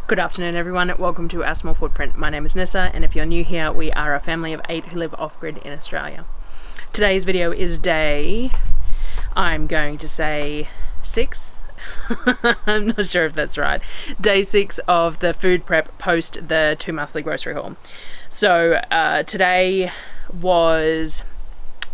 Good afternoon everyone, welcome to Our Small Footprint. My name is Nyssa, and if you're new here, we are a family of 8 who live off-grid in Australia. Today's video is day, I'm going to say 6? I'm not sure if that's right. Day 6 of the food prep post the 2-monthly grocery haul. So today was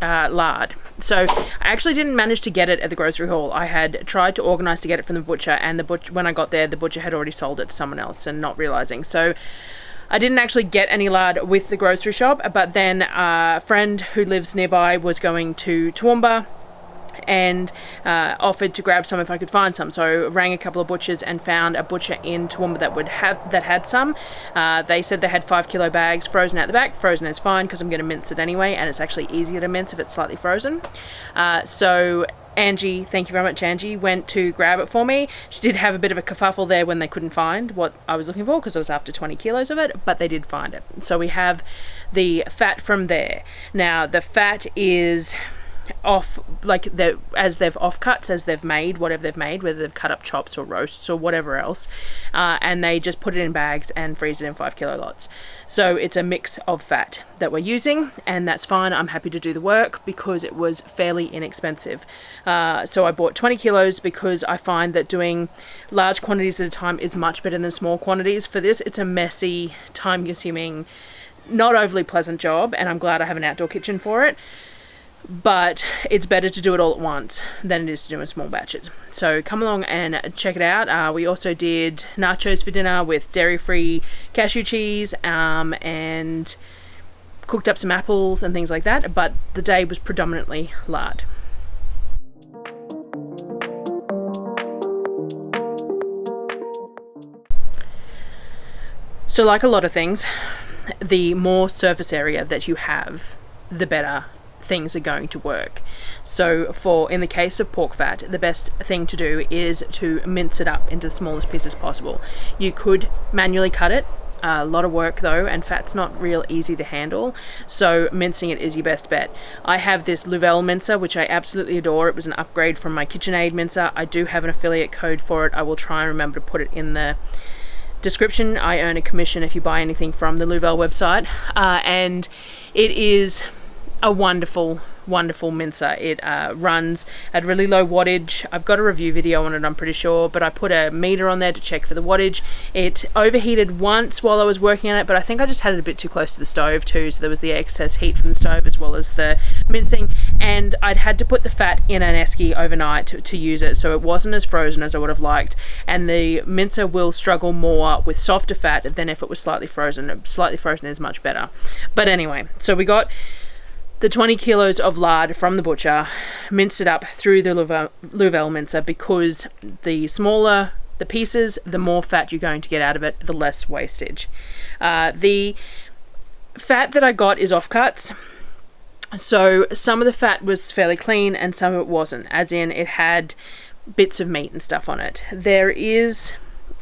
lard. So I actually didn't manage to get it at the grocery haul. I had tried to organise to get it from the butcher, and when I got there, the butcher had already sold it to someone else and not realising. So I didn't actually get any lard with the grocery shop, but then a friend who lives nearby was going to Toowoomba and offered to grab some if I could find some. So I rang a couple of butchers and found a butcher in Toowoomba that had some. They said they had 5 kilo bags frozen out the back. Frozen is fine because I'm going to mince it anyway, and it's actually easier to mince if it's slightly frozen. So Angie, thank you very much Angie, went to grab it for me. She did have a bit of a kerfuffle there when they couldn't find what I was looking for because I was after 20 kilos of it, but they did find it. So we have the fat from there. Now the fat is off, like as they've offcuts, as they've made whatever they've made, whether they've cut up chops or roasts or whatever else, and they just put it in bags and freeze it in 5 kilo lots. So it's a mix of fat that we're using, and that's fine. I'm happy to do the work because it was fairly inexpensive. So I bought 20 kilos because I find that doing large quantities at a time is much better than small quantities. For this, it's a messy, time consuming, not overly pleasant job, and I'm glad I have an outdoor kitchen for it. But it's better to do it all at once than it is to do in small batches. So come along and check it out. We also did nachos for dinner with Dairy Free cashew cheese, and cooked up some apples and things like that, but the day was predominantly lard. So like a lot of things, the more surface area that you have, the better things are going to work. So in the case of pork fat, the best thing to do is to mince it up into the smallest pieces possible. You could manually cut it, a lot of work though, and fat's not real easy to handle, so mincing it is your best bet. I have this Louvel mincer which I absolutely adore. It was an upgrade from my KitchenAid mincer. I do have an affiliate code for it. I will try and remember to put it in the description. I earn a commission if you buy anything from the Louvel website, and it is a wonderful mincer. It runs at really low wattage. I've got a review video on it, I'm pretty sure, but I put a meter on there to check for the wattage. It overheated once while I was working on it, but I think I just had it a bit too close to the stove too, so there was the excess heat from the stove as well as the mincing, and I'd had to put the fat in an esky overnight to use it, so it wasn't as frozen as I would have liked, and the mincer will struggle more with softer fat than if it was slightly frozen. Slightly frozen is much better. But anyway, so we got the 20 kilos of lard from the butcher, minced it up through the Louvel mincer, because the smaller the pieces, the more fat you're going to get out of it, the less wastage. The fat that I got is offcuts. So some of the fat was fairly clean and some of it wasn't, as in it had bits of meat and stuff on it. There is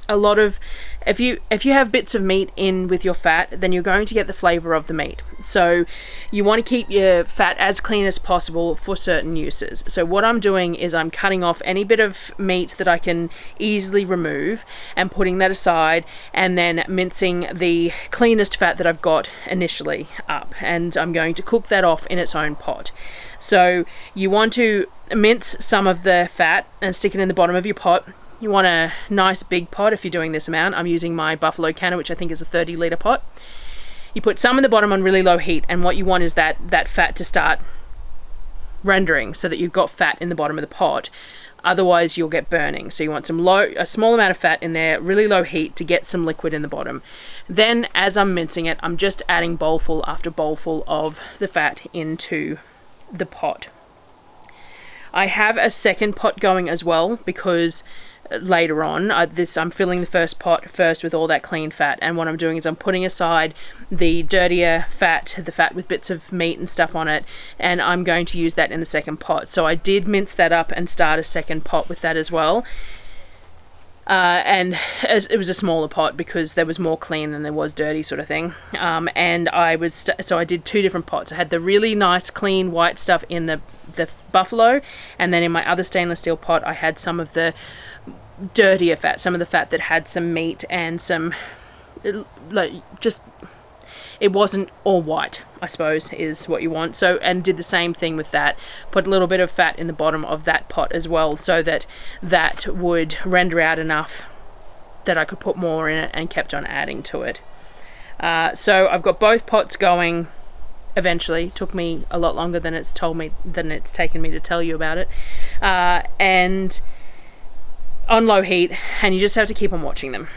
a lot of, if you have bits of meat in with your fat, then you're going to get the flavor of the meat. So you want to keep your fat as clean as possible for certain uses. So what I'm doing is I'm cutting off any bit of meat that I can easily remove and putting that aside, and then mincing the cleanest fat that I've got initially up, and I'm going to cook that off in its own pot. So you want to mince some of the fat and stick it in the bottom of your pot. You want a nice big pot if you're doing this amount. I'm using my Buffalo canner, which I think is a 30-litre pot. You put some in the bottom on really low heat, and what you want is that fat to start rendering so that you've got fat in the bottom of the pot. Otherwise you'll get burning. So you want a small amount of fat in there, really low heat, to get some liquid in the bottom. Then as I'm mincing it, I'm just adding bowlful after bowlful of the fat into the pot. I have a second pot going as well because later on I'm filling the first pot first with all that clean fat, and what I'm doing is I'm putting aside the dirtier fat, the fat with bits of meat and stuff on it, and I'm going to use that in the second pot. So I did mince that up and start a second pot with that as well. And it was a smaller pot because there was more clean than there was dirty, sort of thing. And so I did 2 different pots. I had the really nice clean white stuff in the buffalo, and then in my other stainless steel pot I had some of the dirtier fat, some of the fat that had some meat and some, like, just, it wasn't all white, I suppose, is what you want. So, and did the same thing with that. Put a little bit of fat in the bottom of that pot as well, so that that would render out enough that I could put more in it, and kept on adding to it. So I've got both pots going eventually. Took me a lot longer than it's taken me to tell you about it. And on low heat, and you just have to keep on watching them.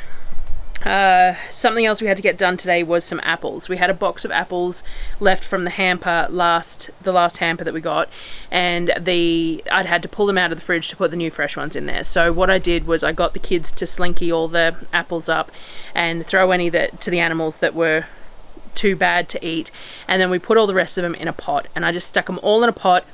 Something else we had to get done today was some apples. We had a box of apples left from the hamper the last hamper that we got, and I'd had to pull them out of the fridge to put the new fresh ones in there. So what I did was I got the kids to slinky all the apples up and throw any to the animals that were too bad to eat, and then we put all the rest of them in a pot, and I just stuck them all in a pot.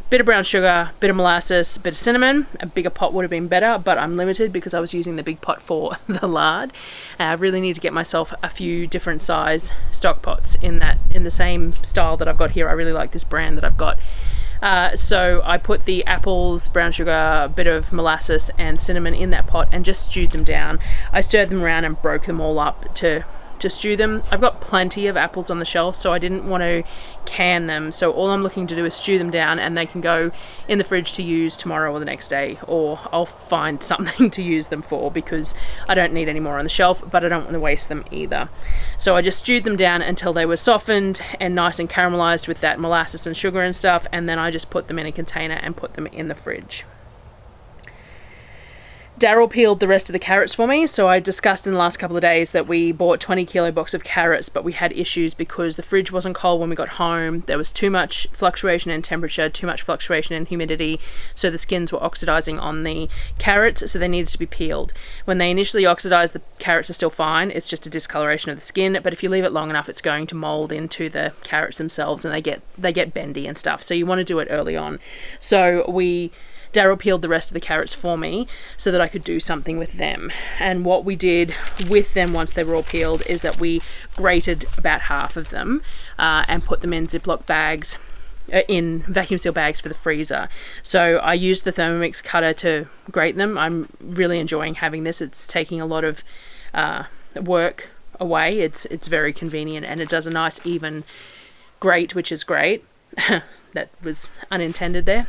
Bit of brown sugar, bit of molasses, bit of cinnamon. A bigger pot would have been better, but I'm limited because I was using the big pot for the lard. I really need to get myself a few different size stock pots in the same style that I've got here. I really like this brand that I've got. So I put the apples, brown sugar, a bit of molasses and cinnamon in that pot and just stewed them down. I stirred them around and broke them all up to stew them. I've got plenty of apples on the shelf, so I didn't want to can them, so all I'm looking to do is stew them down, and they can go in the fridge to use tomorrow or the next day, or I'll find something to use them for, because I don't need any more on the shelf, but I don't want to waste them either. So I just stewed them down until they were softened and nice and caramelized with that molasses and sugar and stuff, and then I just put them in a container and put them in the fridge. Darryl peeled the rest of the carrots for me. So I discussed in the last couple of days that we bought 20 kilo box of carrots, but we had issues because the fridge wasn't cold when we got home. There was too much fluctuation in temperature, too much fluctuation in humidity, so the skins were oxidizing on the carrots, so they needed to be peeled. When they initially oxidize, the carrots are still fine. It's just a discoloration of the skin, but if you leave it long enough, it's going to mold into the carrots themselves, and they get bendy and stuff. So you want to do it early on. So Darryl peeled the rest of the carrots for me so that I could do something with them. And what we did with them once they were all peeled is that we grated about half of them and put them in Ziploc bags, in vacuum seal bags for the freezer. So I used the Thermomix cutter to grate them. I'm really enjoying having this. It's taking a lot of work away. It's very convenient, and it does a nice even grate, which is great. That was unintended there.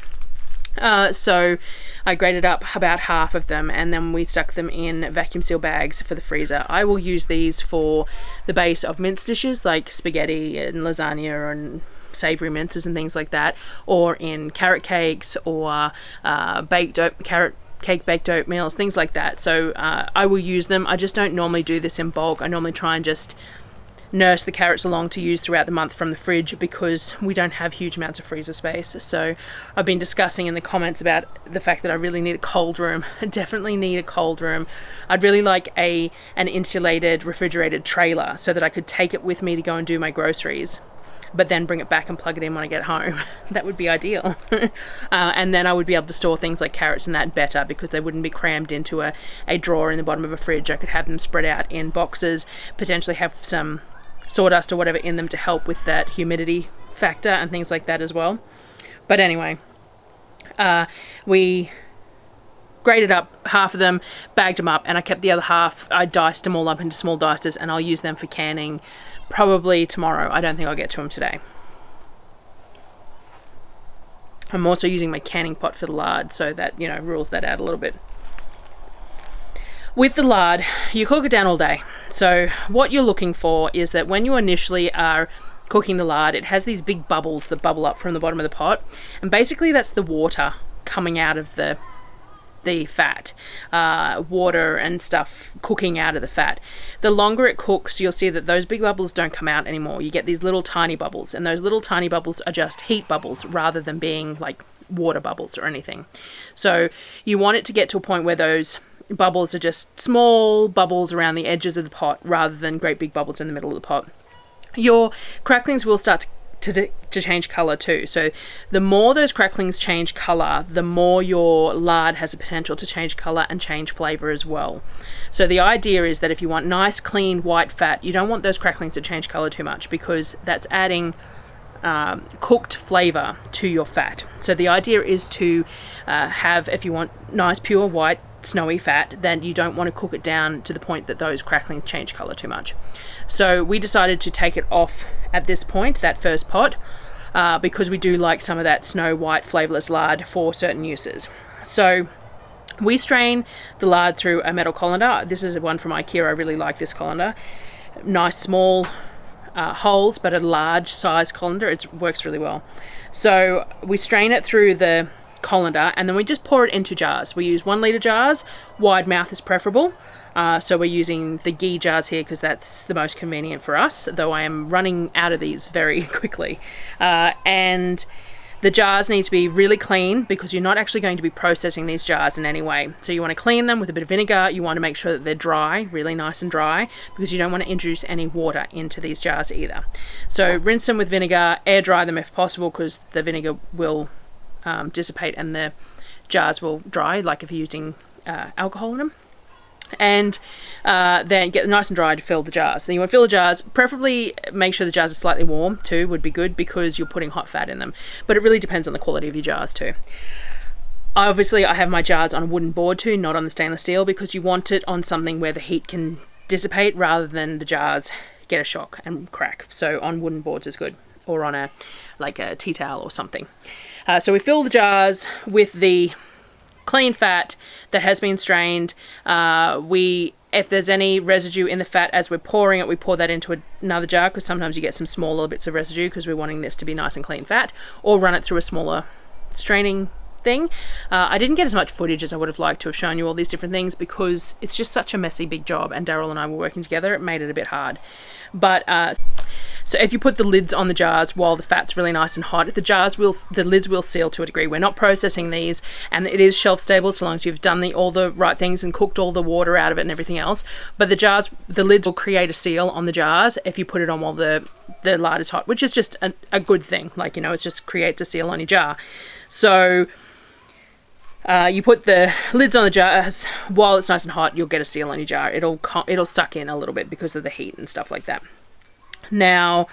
So I grated up about half of them, and then we stuck them in vacuum seal bags for the freezer. I will use these for the base of mince dishes like spaghetti and lasagna and savoury minces and things like that, or in carrot cakes or carrot cake baked oatmeals, things like that. So I will use them. I just don't normally do this in bulk. I normally try and just nurse the carrots along to use throughout the month from the fridge, because we don't have huge amounts of freezer space. So I've been discussing in the comments about the fact that I really need a cold room. I definitely need a cold room. I'd really like an insulated refrigerated trailer so that I could take it with me to go and do my groceries, but then bring it back and plug it in when I get home. That would be ideal. And then I would be able to store things like carrots and that better, because they wouldn't be crammed into a drawer in the bottom of a fridge. I could have them spread out in boxes, potentially have some sawdust or whatever in them to help with that humidity factor and things like that as well. But anyway, we grated up half of them, bagged them up, and I kept the other half. I diced them all up into small dices, and I'll use them for canning probably tomorrow. I don't think I'll get to them today. I'm also using my canning pot for the lard, so that, rules that out a little bit. With the lard, you cook it down all day. So what you're looking for is that when you initially are cooking the lard, it has these big bubbles that bubble up from the bottom of the pot. And basically that's the water coming out of the fat, water and stuff cooking out of the fat. The longer it cooks, you'll see that those big bubbles don't come out anymore. You get these little tiny bubbles, and those little tiny bubbles are just heat bubbles rather than being like water bubbles or anything. So you want it to get to a point where those bubbles are just small bubbles around the edges of the pot rather than great big bubbles in the middle of the pot. Your cracklings will start to change colour too. So the more those cracklings change colour, the more your lard has a potential to change colour and change flavour as well. So the idea is that if you want nice, clean, white fat, you don't want those cracklings to change colour too much, because that's adding cooked flavour to your fat. So the idea is to have, if you want nice, pure, white, snowy fat, then you don't want to cook it down to the point that those cracklings change colour too much. So we decided to take it off at this point, that first pot, because we do like some of that snow white flavourless lard for certain uses. So we strain the lard through a metal colander. This is one from IKEA. I really like this colander. Nice small holes, but a large size colander. It works really well. So we strain it through the colander, and then we just pour it into jars. We use 1 litre jars. Wide mouth is preferable. So we're using the ghee jars here because that's the most convenient for us, though I am running out of these very quickly. And the jars need to be really clean because you're not actually going to be processing these jars in any way. So you want to clean them with a bit of vinegar. You want to make sure that they're dry, really nice and dry, because you don't want to introduce any water into these jars either. So rinse them with vinegar, air dry them if possible, because the vinegar will dissipate and the jars will dry, like if you're using alcohol in them. And then get nice and dry to fill the jars. So you want to fill the jars, preferably make sure the jars are slightly warm too, would be good, because you're putting hot fat in them. But it really depends on the quality of your jars too. Obviously I have my jars on a wooden board too, not on the stainless steel, because you want it on something where the heat can dissipate rather than the jars get a shock and crack. So on wooden boards is good, or on a tea towel or something. So we fill the jars with the clean fat that has been strained. If there's any residue in the fat as we're pouring it, we pour that into another jar, because sometimes you get some smaller bits of residue because we're wanting this to be nice and clean fat, or run it through a smaller straining thing. I didn't get as much footage as I would have liked to have shown you all these different things because it's just such a messy big job, and Darryl and I were working together. It made it a bit hard. But so if you put the lids on the jars while the fat's really nice and hot, the lids will seal to a degree. We're not processing these, and it is shelf stable so long as you've done all the right things and cooked all the water out of it and everything else. But the lids will create a seal on the jars if you put it on while the lard is hot, which is just a good thing. It just creates a seal on your jar. So you put the lids on the jars while it's nice and hot, you'll get a seal on your jar. It'll suck in a little bit because of the heat and stuff like that. Now,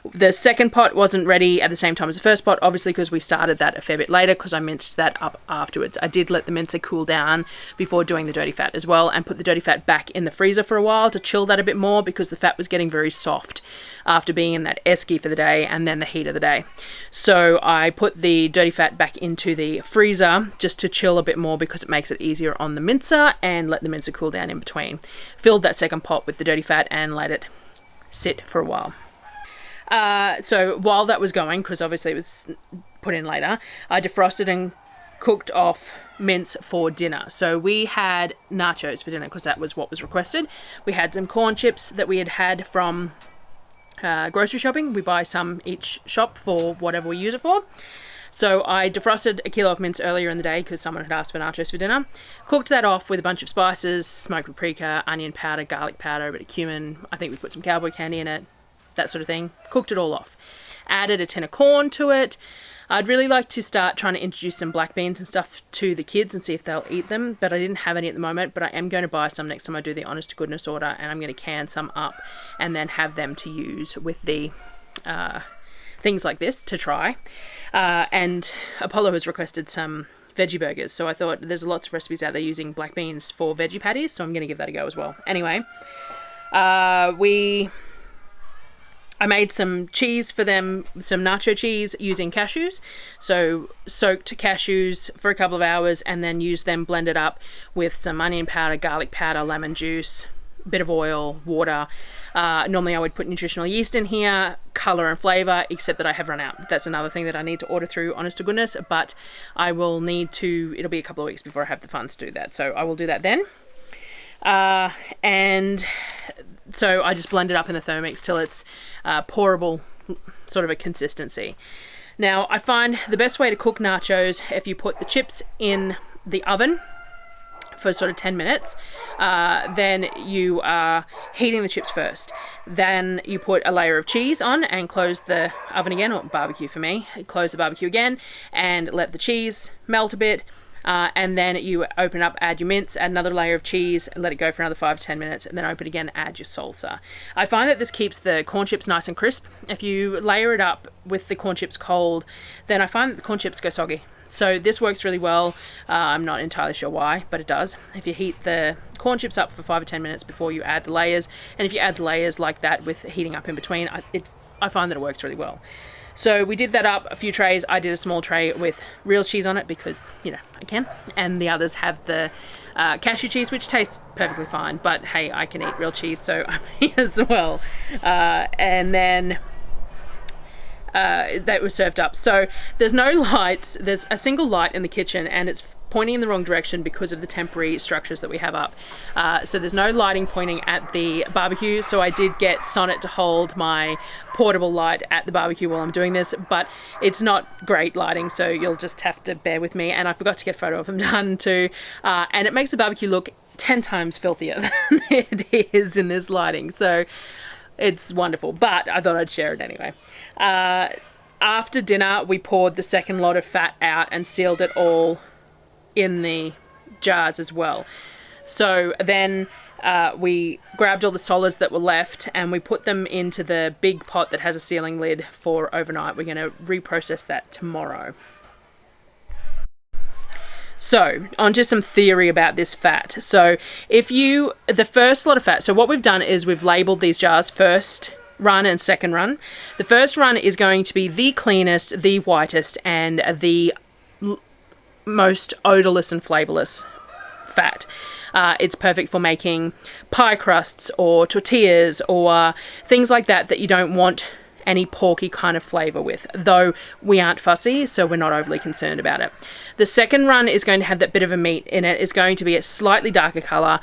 the second pot wasn't ready at the same time as the first pot, obviously, because we started that a fair bit later, because I minced that up afterwards. I did let the mincer cool down before doing the dirty fat as well, and put the dirty fat back in the freezer for a while to chill that a bit more, because the fat was getting very soft after being in that esky for the day and then the heat of the day. So I put the dirty fat back into the freezer just to chill a bit more, because it makes it easier on the mincer, and let the mincer cool down in between. Filled that second pot with the dirty fat and let it sit for a while. So while that was going, because obviously it was put in later, I defrosted and cooked off mince for dinner. So we had nachos for dinner because that was what was requested. We had some corn chips that we had from grocery shopping. We buy some each shop for whatever we use it for. So I defrosted a kilo of mince earlier in the day because someone had asked for nachos for dinner. Cooked that off with a bunch of spices, smoked paprika, onion powder, garlic powder, a bit of cumin. I think we put some cowboy candy in it, that sort of thing. Cooked it all off. Added a tin of corn to it. I'd really like to start trying to introduce some black beans and stuff to the kids and see if they'll eat them, but I didn't have any at the moment. But I am going to buy some next time I do the honest to goodness order, and I'm going to can some up and then have them to use with the things like this to try. And Apollo has requested some veggie burgers, so I thought there's lots of recipes out there using black beans for veggie patties, so I'm going to give that a go as well. Anyway, I made some cheese for them, some nacho cheese using cashews. So soaked cashews for a couple of hours and then used them blended up with some onion powder, garlic powder, lemon juice, bit of oil, water. Normally I would put nutritional yeast in here, colour and flavour, except that I have run out. That's another thing that I need to order through honest to goodness, but I will need to, it'll be a couple of weeks before I have the funds to do that. So I will do that then. And so I just blend it up in the Thermomix till it's pourable sort of a consistency. Now I find the best way to cook nachos, if you put the chips in the oven for sort of 10 minutes, then you are heating the chips first. Then you put a layer of cheese on and close the oven again, or barbecue for me. Close the barbecue again and let the cheese melt a bit. And then you open up, add your mince, add another layer of cheese, and let it go for another 5 to 10 minutes, and then open again, add your salsa. I find that this keeps the corn chips nice and crisp. If you layer it up with the corn chips cold, then I find that the corn chips go soggy. So this works really well. I'm not entirely sure why, but it does. If you heat the corn chips up for 5 or 10 minutes before you add the layers, and if you add the layers like that with heating up in between, I find that it works really well. So we did that up a few trays. I did a small tray with real cheese on it because, you know, I can. And the others have the cashew cheese, which tastes perfectly fine. But hey, I can eat real cheese, so I may as well. And then that was served up. So there's no lights. There's a single light in the kitchen, and it's pointing in the wrong direction because of the temporary structures that we have up. So there's no lighting pointing at the barbecue. So I did get Sonnet to hold my portable light at the barbecue while I'm doing this, but it's not great lighting, so you'll just have to bear with me. And I forgot to get a photo of him done too. And it makes the barbecue look 10 times filthier than it is in this lighting. So it's wonderful, but I thought I'd share it anyway. After dinner, we poured the second lot of fat out and sealed it all in the jars as well. So then we grabbed all the solids that were left and we put them into the big pot that has a sealing lid for overnight. We're going to reprocess that tomorrow. So, onto some theory about this fat. So, the first lot of fat, so what we've done is we've labeled these jars first run and second run. The first run is going to be the cleanest, the whitest, and the most odorless and flavorless fat. It's perfect for making pie crusts or tortillas or things like that that you don't want any porky kind of flavor with, though we aren't fussy, so we're not overly concerned about it. The second run is going to have that bit of a meat in it. It's going to be a slightly darker color,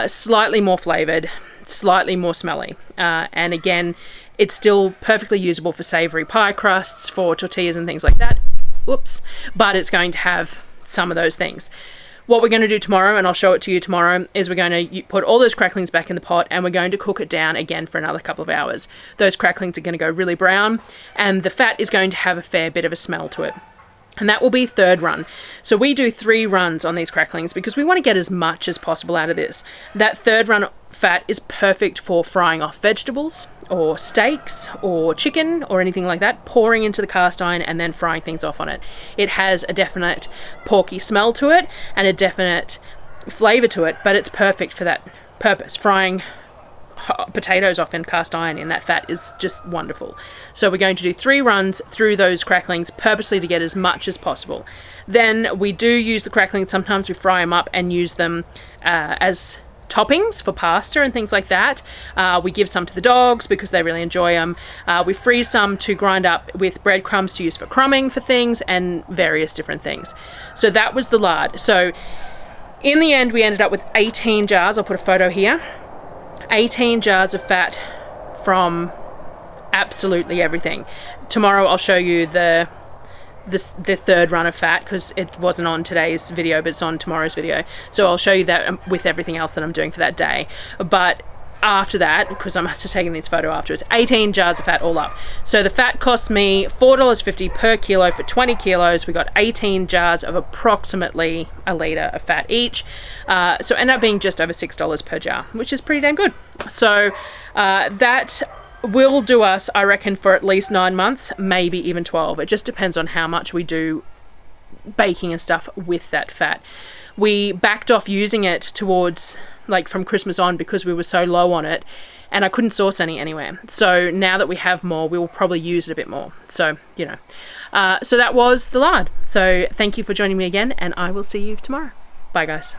slightly more flavored, slightly more smelly, and again, it's still perfectly usable for savory pie crusts, for tortillas and things like that. Whoops, but it's going to have some of those things. What we're going to do tomorrow, and I'll show it to you tomorrow, is we're going to put all those cracklings back in the pot and we're going to cook it down again for another couple of hours. Those cracklings are going to go really brown and the fat is going to have a fair bit of a smell to it. And that will be third run. So we do 3 runs on these cracklings because we want to get as much as possible out of this. That third run fat is perfect for frying off vegetables or steaks or chicken or anything like that, pouring into the cast iron and then frying things off on it. It has a definite porky smell to it and a definite flavor to it, but it's perfect for that purpose. Frying potatoes off in cast iron in that fat is just wonderful. So we're going to do 3 runs through those cracklings purposely to get as much as possible. Then we do use the cracklings, sometimes we fry them up and use them as toppings for pasta and things like that. We give some to the dogs because they really enjoy them. We freeze some to grind up with breadcrumbs to use for crumbing for things and various different things. So that was the lard. So in the end we ended up with 18 jars. I'll put a photo here. 18 jars of fat from absolutely everything. Tomorrow I'll show you the third run of fat because it wasn't on today's video, but it's on tomorrow's video. So I'll show you that with everything else that I'm doing for that day. But after that, because I must have taken this photo afterwards, 18 jars of fat all up. So the fat cost me $4.50 per kilo for 20 kilos. We got 18 jars of approximately a litre of fat each. So ended up being just over $6 per jar, which is pretty damn good. So that will do us, I reckon, for at least 9 months, maybe even 12. It just depends on how much we do baking and stuff with that fat. We backed off using it towards, like, from Christmas on because we were so low on it and I couldn't source any anywhere. So now that we have more, we will probably use it a bit more. So, you know. So that was the lard. So thank you for joining me again and I will see you tomorrow. Bye, guys.